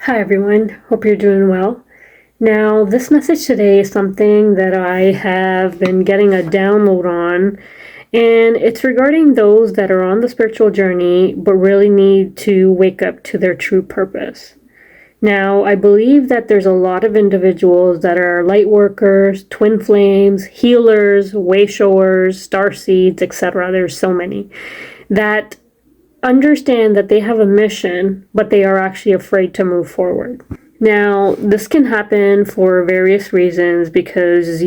Hi everyone, hope you're doing well. Now, this message today is something that I have been getting a download on, and it's regarding those that are on the spiritual journey but really need to wake up to their true purpose. Now, I believe that there's a lot of individuals that are light workers, twin flames, healers, way showers, star seeds, etc. There's so many that understand that they have a mission, but they are actually afraid to move forward. Now, this can happen for various reasons because,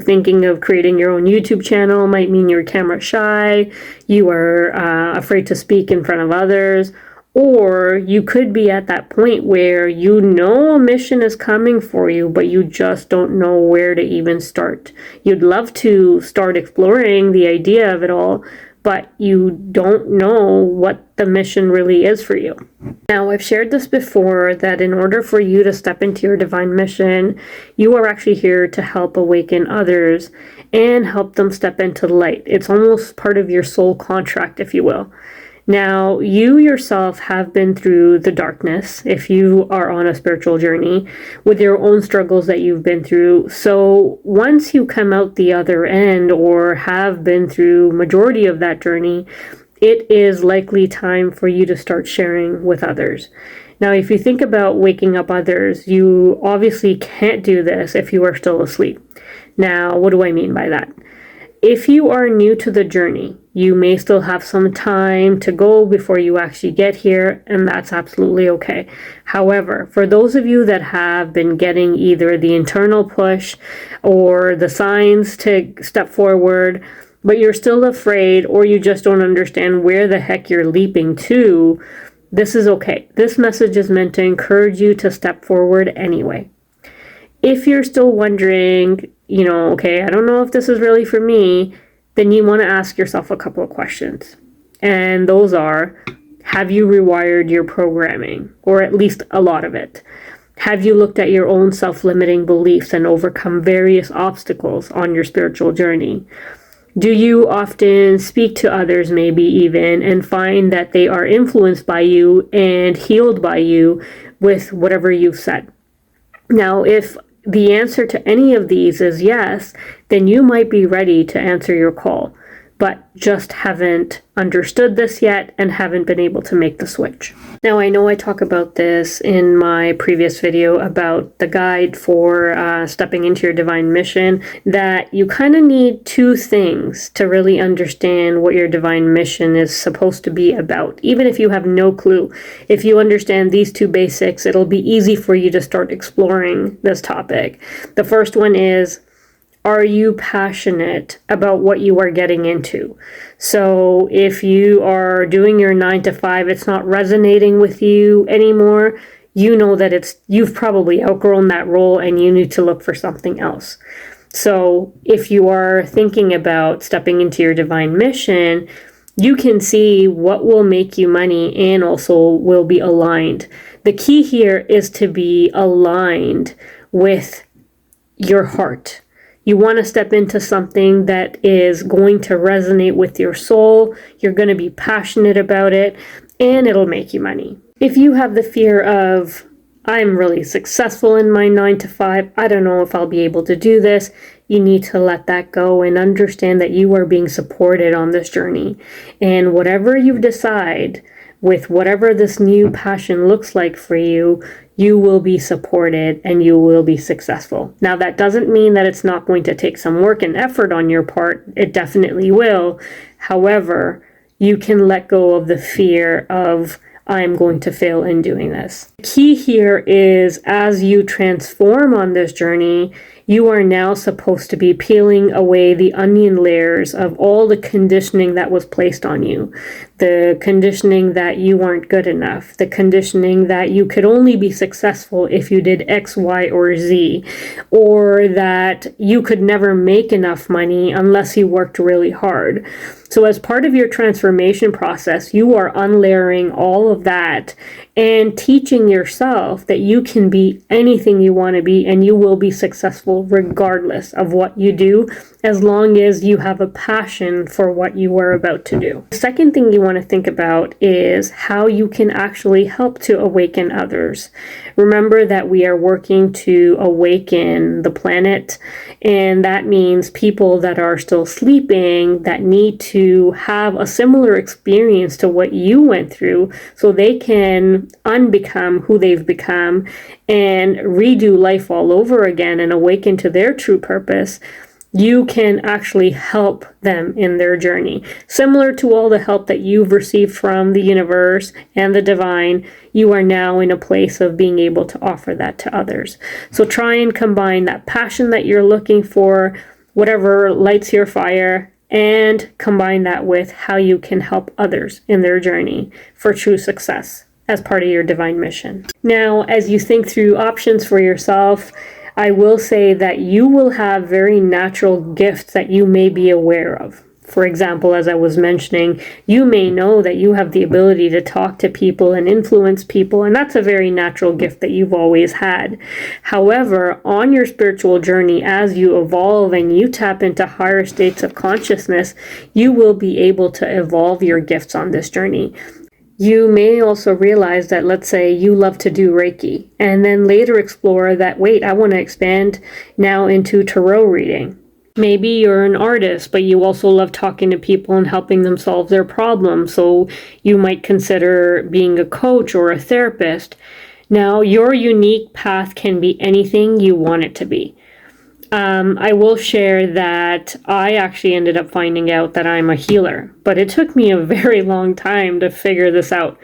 thinking of creating your own YouTube channel might mean you're camera shy, you are afraid to speak in front of others, or you could be at that point where you know a mission is coming for you, but you just don't know where to even start. You'd love to start exploring the idea of it all, but you don't know what the mission really is for you. Now, I've shared this before that in order for you to step into your divine mission, you are actually here to help awaken others and help them step into the light. It's almost part of your soul contract, if you will. Now, you yourself have been through the darkness if you are on a spiritual journey with your own struggles that you've been through. So once you come out the other end or have been through majority of that journey, it is likely time for you to start sharing with others. Now, if you think about waking up others, you obviously can't do this if you are still asleep. Now, what do I mean by that? If you are new to the journey, you may still have some time to go before you actually get here, and that's absolutely okay. However, for those of you that have been getting either the internal push or the signs to step forward, but you're still afraid or you just don't understand where the heck you're leaping to, this is okay. This message is meant to encourage you to step forward anyway. If you're still wondering, okay, I don't know if this is really for me, then you want to ask yourself a couple of questions. And those are, have you rewired your programming, or at least a lot of it? Have you looked at your own self-limiting beliefs and overcome various obstacles on your spiritual journey? Do you often speak to others, maybe even, and find that they are influenced by you and healed by you with whatever you've said? Now, if the answer to any of these is yes, then you might be ready to answer your call, but just haven't understood this yet and haven't been able to make the switch. Now, I know I talk about this in my previous video about the guide for stepping into your divine mission, that you kind of need two things to really understand what your divine mission is supposed to be about. Even if you have no clue, if you understand these two basics, it'll be easy for you to start exploring this topic. The first one is, are you passionate about what you are getting into? So if you are doing your 9 to 5, it's not resonating with you anymore, you know that you've probably outgrown that role and you need to look for something else. So if you are thinking about stepping into your divine mission, you can see what will make you money and also will be aligned. The key here is to be aligned with your heart. You want to step into something that is going to resonate with your soul. You're going to be passionate about it, and it'll make you money. If you have the fear of, I'm really successful in my 9 to 5, I don't know if I'll be able to do this, you need to let that go and understand that you are being supported on this journey. And whatever you decide, with whatever this new passion looks like for you, you will be supported and you will be successful. Now, that doesn't mean that it's not going to take some work and effort on your part. It definitely will. However, you can let go of the fear of, I'm going to fail in doing this. The key here is, as you transform on this journey, you are now supposed to be peeling away the onion layers of all the conditioning that was placed on you. The conditioning that you weren't good enough. The conditioning that you could only be successful if you did X, Y, or Z. Or that you could never make enough money unless you worked really hard. So as part of your transformation process, you are unlayering all of that and teaching yourself that you can be anything you want to be and you will be successful regardless of what you do, as long as you have a passion for what you are about to do. The second thing you want to think about is how you can actually help to awaken others. Remember that we are working to awaken the planet, and that means people that are still sleeping that need to have a similar experience to what you went through so they can unbecome who they've become and redo life all over again and awaken to their true purpose. You can actually help them in their journey. Similar to all the help that you've received from the universe and the divine, you are now in a place of being able to offer that to others. So try and combine that passion that you're looking for, whatever lights your fire, and combine that with how you can help others in their journey for true success as part of your divine mission. Now, as you think through options for yourself, I will say that you will have very natural gifts that you may be aware of. For example, as I was mentioning, you may know that you have the ability to talk to people and influence people, and that's a very natural gift that you've always had. However, on your spiritual journey, as you evolve and you tap into higher states of consciousness, you will be able to evolve your gifts on this journey. You may also realize that, let's say you love to do Reiki, and then later explore that, wait, I want to expand now into tarot reading. Maybe you're an artist, but you also love talking to people and helping them solve their problems, so you might consider being a coach or a therapist. Now, your unique path can be anything you want it to be. I will share that I actually ended up finding out that I'm a healer, but it took me a very long time to figure this out.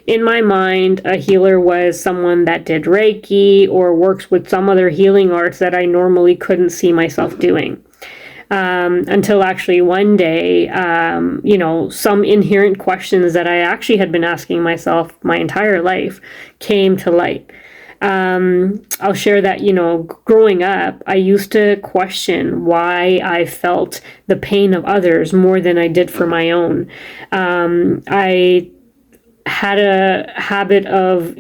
In my mind, a healer was someone that did Reiki or works with some other healing arts that I normally couldn't see myself doing. Until actually one day, some inherent questions that I actually had been asking myself my entire life came to light. I'll share that, growing up, I used to question why I felt the pain of others more than I did for my own. I had a habit of,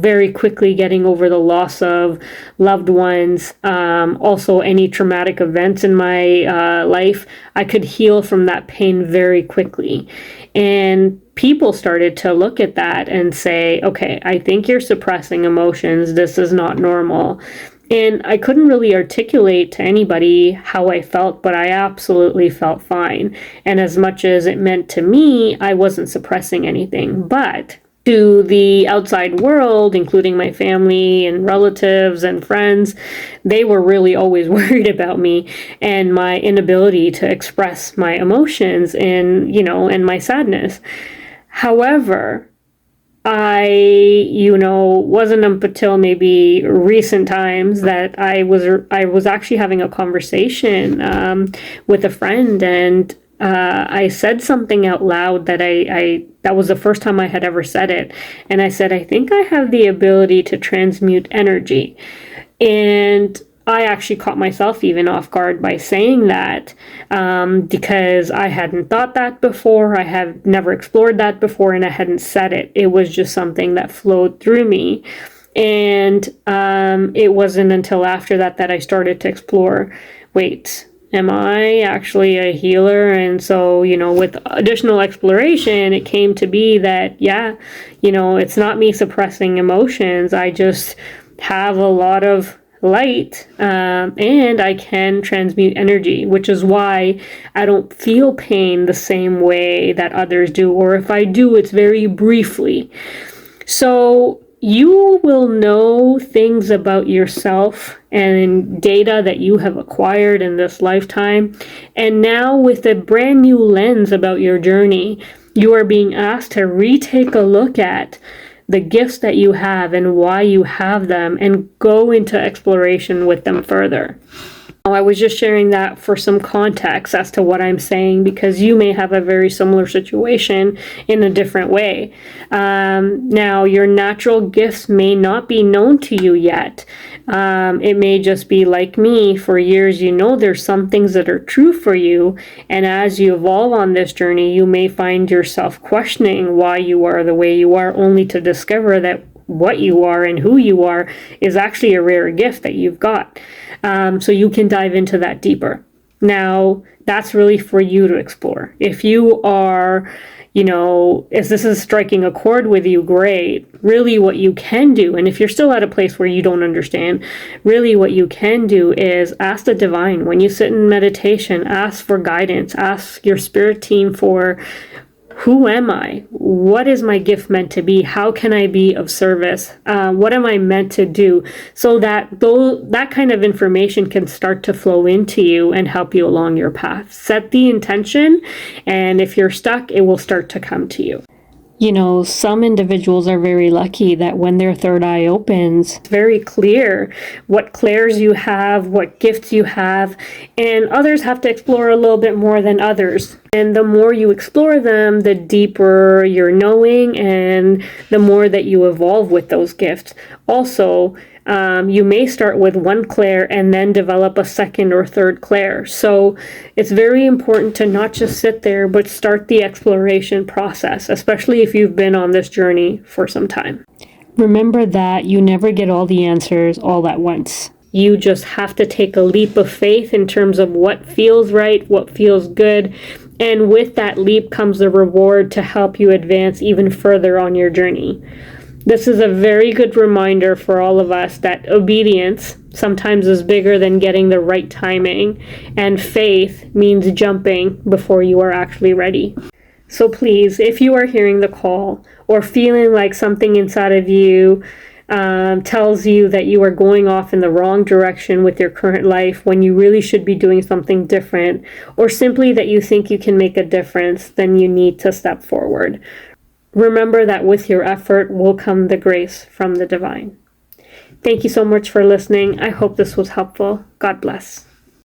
very quickly getting over the loss of loved ones. Also, any traumatic events in my life, I could heal from that pain very quickly. And people started to look at that and say, okay, I think you're suppressing emotions. This is not normal. And I couldn't really articulate to anybody how I felt, but I absolutely felt fine. And as much as it meant to me, I wasn't suppressing anything. But to the outside world, including my family and relatives and friends, they were really always worried about me and my inability to express my emotions and my sadness. However, wasn't until maybe recent times that I was actually having a conversation with a friend, and I said something out loud that that was the first time I had ever said it. And I said, I think I have the ability to transmute energy. And I actually caught myself even off guard by saying that, because I hadn't thought that before. I have never explored that before, and I hadn't said it. It was just something that flowed through me. And it wasn't until after that I started to explore, wait, am I actually a healer? And so, with additional exploration, it came to be that, it's not me suppressing emotions. I just have a lot of light, and I can transmute energy, which is why I don't feel pain the same way that others do, or if I do, it's very briefly. So you will know things about yourself and data that you have acquired in this lifetime, and now with a brand new lens about your journey, you are being asked to retake a look at the gifts that you have and why you have them, and go into exploration with them further. I was just sharing that for some context as to what I'm saying, because you may have a very similar situation in a different way. Now, your natural gifts may not be known to you yet. It may just be like me. For years, you know there's some things that are true for you, and as you evolve on this journey, you may find yourself questioning why you are the way you are, only to discover that what you are and who you are is actually a rare gift that you've got. So you can dive into that deeper. Now, that's really for you to explore. If you are, if this is striking a chord with you, great. Really what you can do, and if you're still at a place where you don't understand, really what you can do is ask the divine. When you sit in meditation, ask for guidance, ask your spirit team for, who am I? What is my gift meant to be? How can I be of service? What am I meant to do? So that that kind of information can start to flow into you and help you along your path. Set the intention, and if you're stuck, it will start to come to you. Some individuals are very lucky that when their third eye opens, it's very clear what clairs you have, what gifts you have, and others have to explore a little bit more than others. And the more you explore them, the deeper your knowing and the more that you evolve with those gifts. Also, you may start with one clair and then develop a second or third clair. So it's very important to not just sit there, but start the exploration process, especially if you've been on this journey for some time. Remember that you never get all the answers all at once. You just have to take a leap of faith in terms of what feels right, what feels good. And with that leap comes the reward to help you advance even further on your journey. This is a very good reminder for all of us that obedience sometimes is bigger than getting the right timing, and faith means jumping before you are actually ready. So please, if you are hearing the call or feeling like something inside of you tells you that you are going off in the wrong direction with your current life when you really should be doing something different, or simply that you think you can make a difference, then you need to step forward. Remember that with your effort will come the grace from the divine. Thank you so much for listening. I hope this was helpful. God bless.